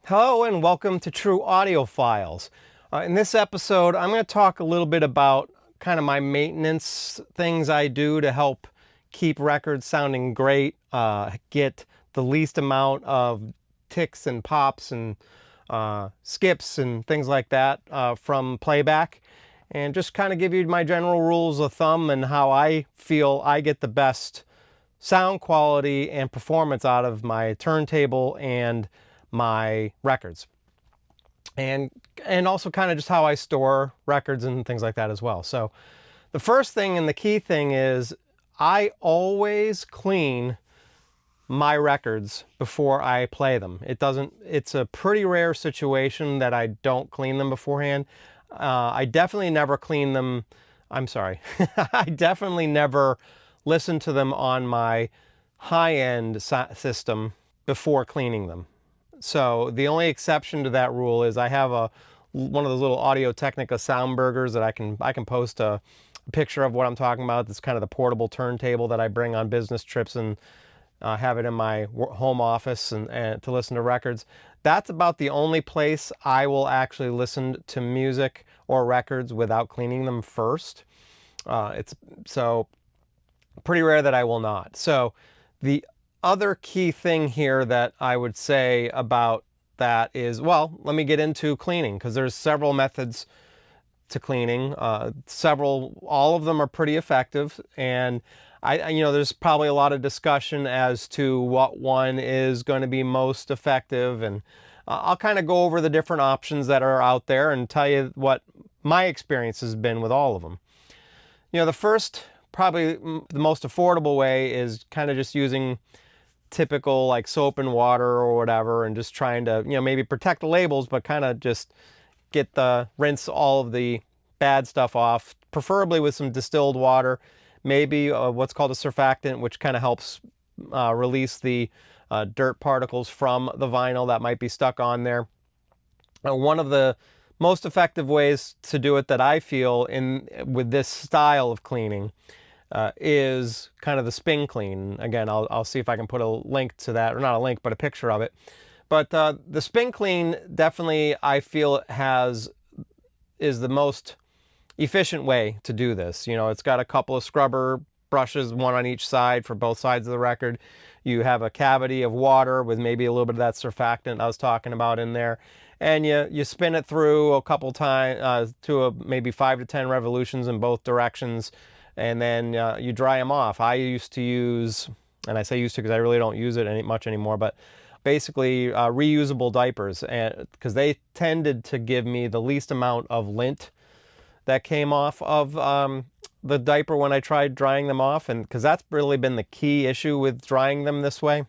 Hello and welcome to True Audiophiles. In this episode, I'm going to talk a little bit about kind of my maintenance things I do to help keep records sounding great, get the least amount of ticks and pops and skips and things like that from playback, and just kind of give you my general rules of thumb and how I feel I get the best sound quality and performance out of my turntable and my records, and also kind of just how I store records and things like that as well. So the first thing and the key thing is I always clean my records before I play them. It's a pretty rare situation that I don't clean them beforehand. I definitely never clean them. I'm sorry. I definitely never listen to them on my high-end system before cleaning them. So the only exception to that rule is I have one of those little Audio-Technica sound burgers that I can post a picture of what I'm talking about. It's kind of the portable turntable that I bring on business trips and have it in my home office and to listen to records. That's about the only place I will actually listen to music or records without cleaning them first. It's so pretty rare that I will not. So the other key thing here that I would say about that is, well, let me get into cleaning, because there's several methods to cleaning. All of them are pretty effective, and there's probably a lot of discussion as to what one is going to be most effective, and I'll kind of go over the different options that are out there and tell you what my experience has been with all of them. The first, probably the most affordable way is kind of just using typical like soap and water or whatever, and just trying to maybe protect the labels, but kind of just rinse all of the bad stuff off, preferably with some distilled water, maybe what's called a surfactant, which kind of helps release the dirt particles from the vinyl that might be stuck on there. One of the most effective ways to do it that I feel with this style of cleaning is kind of the spin clean. Again, I'll see if I can put a link to that, or not a link, but a picture of it. But the spin clean definitely, I feel, is the most efficient way to do this. It's got a couple of scrubber brushes, one on each side for both sides of the record. You have a cavity of water with maybe a little bit of that surfactant I was talking about in there, and you spin it through a couple times to maybe 5 to 10 revolutions in both directions, and then you dry them off. I used to use, and I say used to because I really don't use it much anymore, but basically reusable diapers, and because they tended to give me the least amount of lint that came off of the diaper when I tried drying them off, and because that's really been the key issue with drying them this way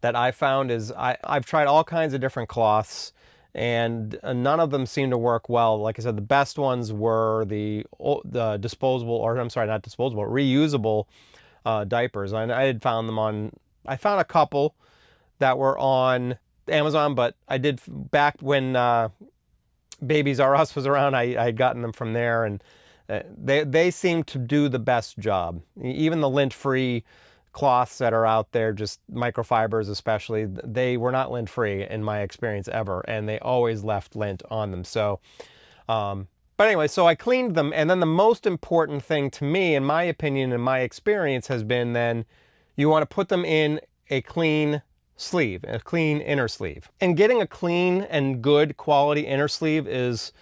that I found is I've tried all kinds of different cloths, and none of them seem to work well. Like I said, the best ones were the disposable, or I'm sorry, not disposable, reusable diapers. And I had found them I found a couple that were on Amazon, but I did back when Babies R Us was around, I had gotten them from there, and they seem to do the best job. Even the lint-free cloths that are out there, just microfibers especially, they were not lint-free in my experience ever, and they always left lint on them. So, but anyway, so I cleaned them, and then the most important thing to me, in my opinion, in my experience, has been then you want to put them in a clean sleeve, a clean inner sleeve. And getting a clean and good quality inner sleeve is,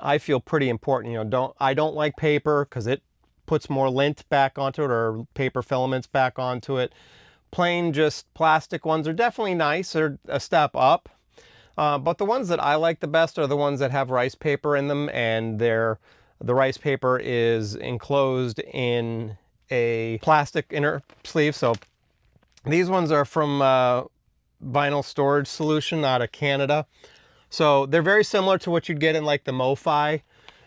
I feel, pretty important. I don't like paper because it puts more lint back onto it, or paper filaments back onto it. Plain just plastic ones are definitely nice, or a step up. But the ones that I like the best are the ones that have rice paper in them, and the rice paper is enclosed in a plastic inner sleeve. So these ones are from Vinyl Storage Solution out of Canada. So they're very similar to what you'd get in like the MoFi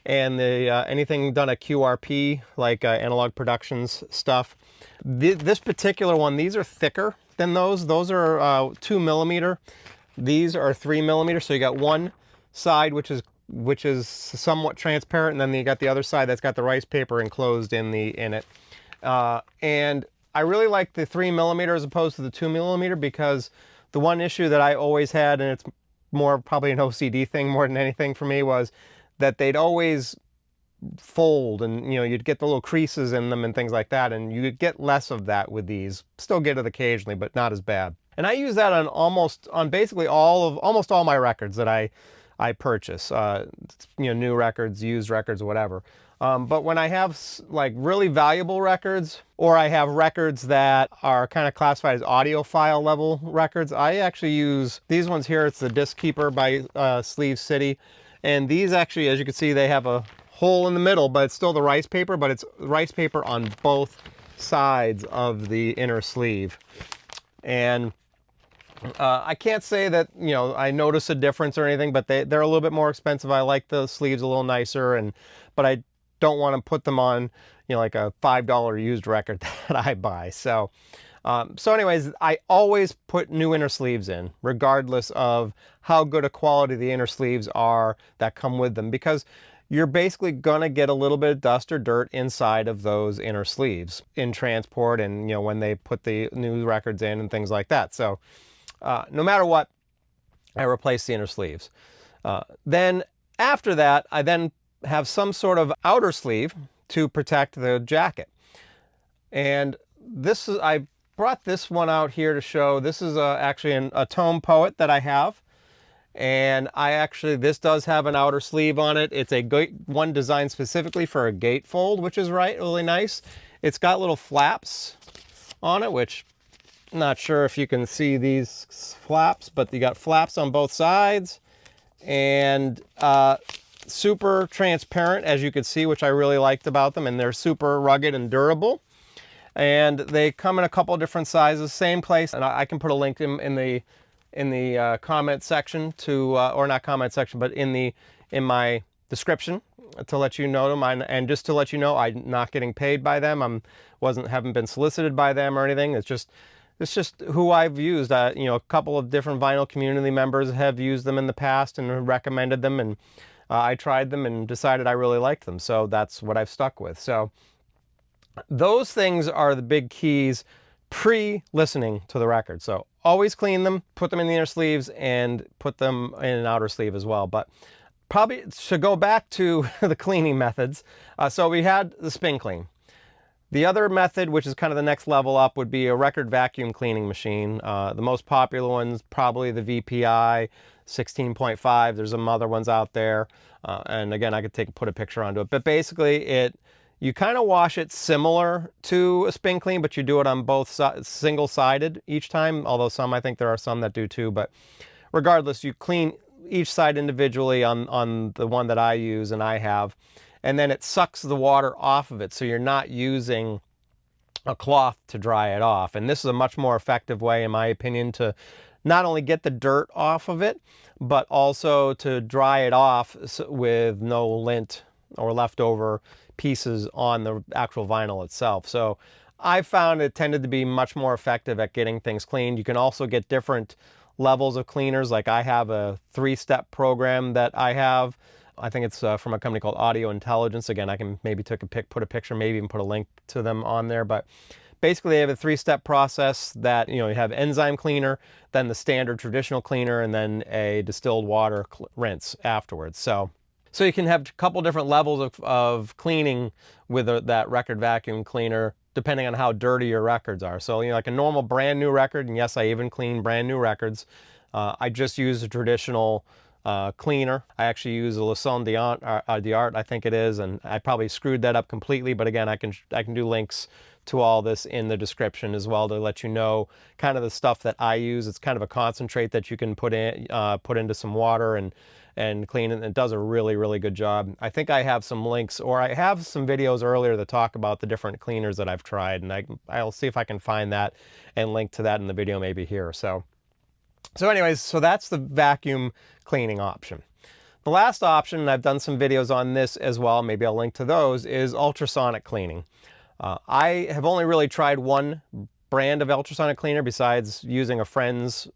and the anything done at QRP, like Analog Productions stuff. This particular one, these are thicker than those. Those are 2 millimeter. These are 3 millimeter. So you got one side which is somewhat transparent, and then you got the other side that's got the rice paper enclosed in it. And I really like the 3 millimeter as opposed to the 2 millimeter, because The one issue that I always had, and it's more probably an OCD thing more than anything for me, was that they'd always fold, and you'd get the little creases in them and things like that, and you'd get less of that with these. Still get it occasionally, but not as bad. And I use that on basically almost all my records that I purchase, new records, used records, whatever. But when I have like really valuable records, or I have records that are kind of classified as audiophile level records, I actually use these ones here. It's the Disc Keeper by Sleeve City. And these actually, as you can see, they have a hole in the middle, but it's still the rice paper, but it's rice paper on both sides of the inner sleeve. And I can't say that, I notice a difference or anything, but they're a little bit more expensive. I like the sleeves a little nicer, but I don't want to put them on, like a $5 used record that I buy. So anyways, I always put new inner sleeves in, regardless of how good a quality the inner sleeves are that come with them, because you're basically gonna get a little bit of dust or dirt inside of those inner sleeves in transport, and when they put the new records in and things like that. So no matter what, I replace the inner sleeves. Then after that, I then have some sort of outer sleeve to protect the jacket. And I brought this one out here to show. This is actually a Tome Poet that I have. And this does have an outer sleeve on it. It's one designed specifically for a gatefold, which is really nice. It's got little flaps on it, which I'm not sure if you can see these flaps, but you got flaps on both sides, and super transparent, as you can see, which I really liked about them, and they're super rugged and durable. And they come in a couple different sizes, same place, and I can put a link in the comment section to, or not comment section, but in my description to let you know them. And just to let you know, I'm not getting paid by them. Haven't been solicited by them or anything. It's just who I've used. A couple of different vinyl community members have used them in the past and recommended them, and I tried them and decided I really liked them. So that's what I've stuck with. So those things are the big keys pre-listening to the record. So always clean them, put them in the inner sleeves, and put them in an outer sleeve as well. But probably should go back to the cleaning methods. So we had the spin clean. The other method, which is kind of the next level up, would be a record vacuum cleaning machine. The most popular ones, probably the VPI 16.5. There's some other ones out there. And again, I could put a picture onto it. But basically, you kind of wash it similar to a spin clean, but you do it on both single-sided each time. Although I think there are some that do too. But regardless, you clean each side individually on the one that I use and I have. And then it sucks the water off of it, so you're not using a cloth to dry it off. And this is a much more effective way, in my opinion, to not only get the dirt off of it, but also to dry it off with no lint or leftover pieces on the actual vinyl itself. So I found it tended to be much more effective at getting things cleaned. You can also get different levels of cleaners. Like I have a 3-step program that I have. I think it's from a company called Audio Intelligence. Again, I can maybe put a picture, maybe even put a link to them on there. But basically, they have a 3-step process that, you have enzyme cleaner, then the standard traditional cleaner, and then a distilled water rinse afterwards. So you can have a couple different levels of cleaning with that record vacuum cleaner, depending on how dirty your records are. So, like a normal brand new record, and yes, I even clean brand new records. I just use a traditional cleaner. I actually use a Leçon d'Art, I think it is, and I probably screwed that up completely. But again, I can do links to all this in the description as well to let you know kind of the stuff that I use. It's kind of a concentrate that you can put into some water and clean it. And it does a really, really good job. I think I have some links, or I have some videos earlier that talk about the different cleaners that I've tried, and I'll see if I can find that and link to that in the video maybe here. So anyways, so that's the vacuum cleaning option. The last option, and I've done some videos on this as well, maybe I'll link to those, is ultrasonic cleaning. I have only really tried one brand of ultrasonic cleaner besides using a friend's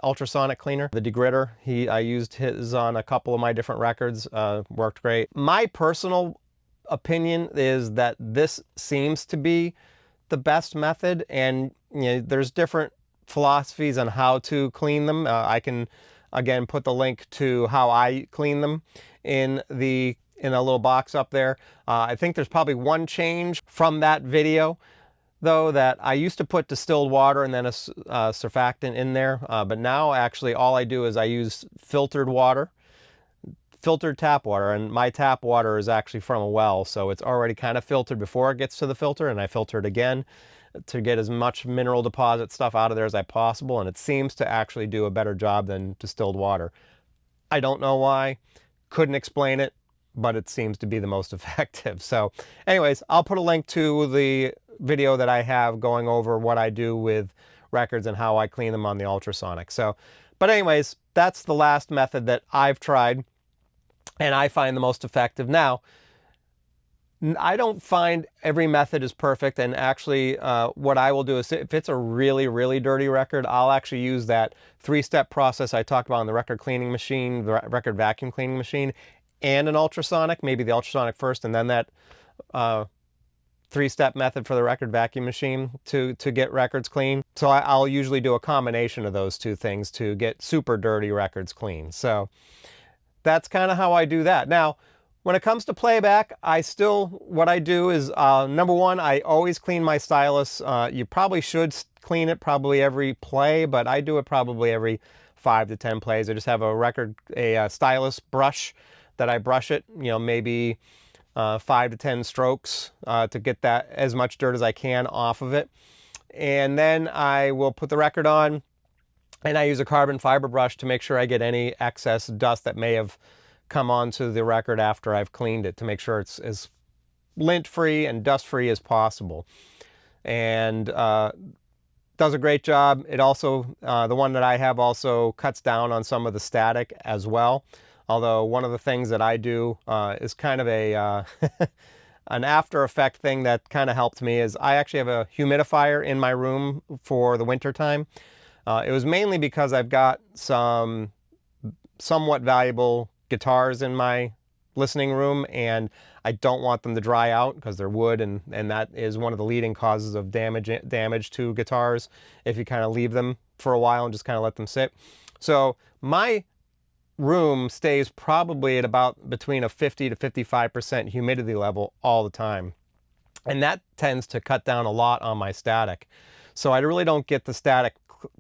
ultrasonic cleaner, the Degritter. I used his on a couple of my different records, worked great. My personal opinion is that this seems to be the best method, and there's different philosophies on how to clean them. I can, again, put the link to how I clean them in a little box up there. I think there's probably one change from that video, though, that I used to put distilled water and then a surfactant in there, but now actually all I do is I use filtered water, filtered tap water, and my tap water is actually from a well, so it's already kind of filtered before it gets to the filter, and I filter it again to get as much mineral deposit stuff out of there as I possible, and it seems to actually do a better job than distilled water. I don't know why, couldn't explain it, but it seems to be the most effective. So anyways, I'll put a link to the video that I have going over what I do with records and how I clean them on the ultrasonic. So, but anyways, that's the last method that I've tried and I find the most effective. Now, I don't find every method is perfect, and actually what I will do is if it's a really, really dirty record, I'll actually use that 3-step process I talked about on the record cleaning machine, the record vacuum cleaning machine, and an ultrasonic, maybe the ultrasonic first and then that 3-step method for the record vacuum machine to get records clean. So I'll usually do a combination of those two things to get super dirty records clean. So that's kind of how I do that. Now, when it comes to playback, what I do is, number one, I always clean my stylus. You probably should clean it probably every play, but I do it probably every 5 to 10 plays. I just have a stylus brush that I brush it, maybe 5 to 10 strokes to get that as much dirt as I can off of it. And then I will put the record on, and I use a carbon fiber brush to make sure I get any excess dust that may have come onto the record after I've cleaned it, to make sure it's as lint-free and dust-free as possible. And does a great job. It also, the one that I have also cuts down on some of the static as well. Although one of the things that I do is kind of a an after effect thing that kind of helped me is I actually have a humidifier in my room for the winter time. It was mainly because I've got some somewhat valuable guitars in my listening room, and I don't want them to dry out because they're wood, and that is one of the leading causes of damage to guitars if you kind of leave them for a while and just kind of let them sit. So my room stays probably at about between a 50 to 55% humidity level all the time, and that tends to cut down a lot on my static. So I really don't get the static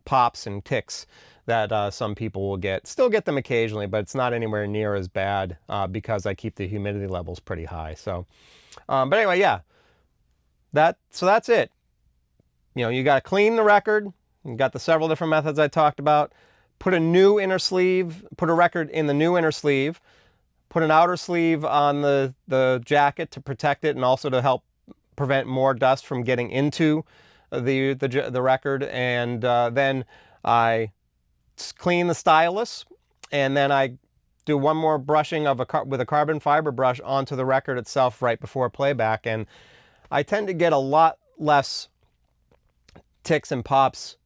pops and ticks that some people will get. Still get them occasionally, but it's not anywhere near as bad because I keep the humidity levels pretty high. So, but anyway, yeah, so that's it. You got to clean the record. You got the several different methods I talked about. Put a new inner sleeve, put a record in the new inner sleeve, put an outer sleeve on the jacket to protect it and also to help prevent more dust from getting into the record. And then I clean the stylus, and then I do one more brushing with a carbon fiber brush onto the record itself right before playback, and I tend to get a lot less ticks and pops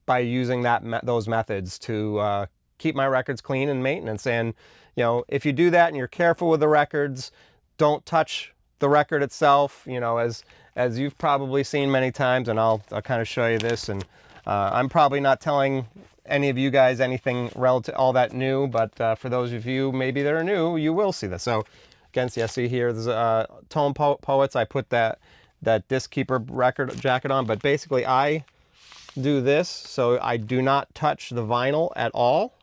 by using those methods to keep my records clean and maintenance. And if you do that and you're careful with the records, don't touch the record itself, as you've probably seen many times, and I'll kind of show you this. And I'm probably not telling any of you guys anything relative all that new, but for those of you maybe that are new, you will see this. So again, see here, there's Tone Poets. I put that Disc Keeper record jacket on, but basically I do this so I do not touch the vinyl at all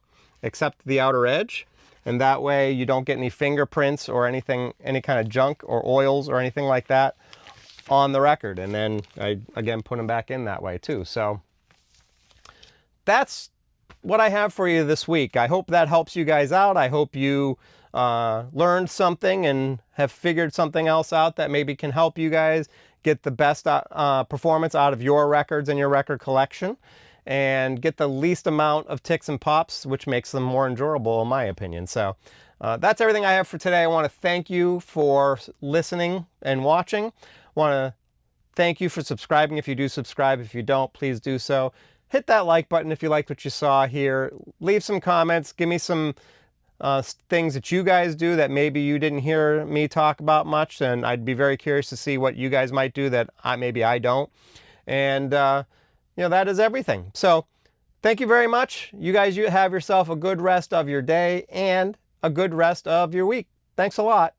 except the outer edge, and that way you don't get any fingerprints or anything, any kind of junk or oils or anything like that on the record. And then I again put them back in that way too. So that's what I have for you this week. I hope that helps you guys out. I hope you learned something and have figured something else out that maybe can help you guys get the best performance out of your records and your record collection, and get the least amount of ticks and pops, which makes them more enjoyable in my opinion. So that's everything I have for today. I want to thank you for listening and watching. I want to thank you for subscribing if you do subscribe. If you don't, please do so. Hit that like button if you liked what you saw here. Leave some comments. Give me some things that you guys do that maybe you didn't hear me talk about much, and I'd be very curious to see what you guys might do that maybe I don't. And that is everything. So thank you very much. You guys, you have yourself a good rest of your day and a good rest of your week. Thanks a lot.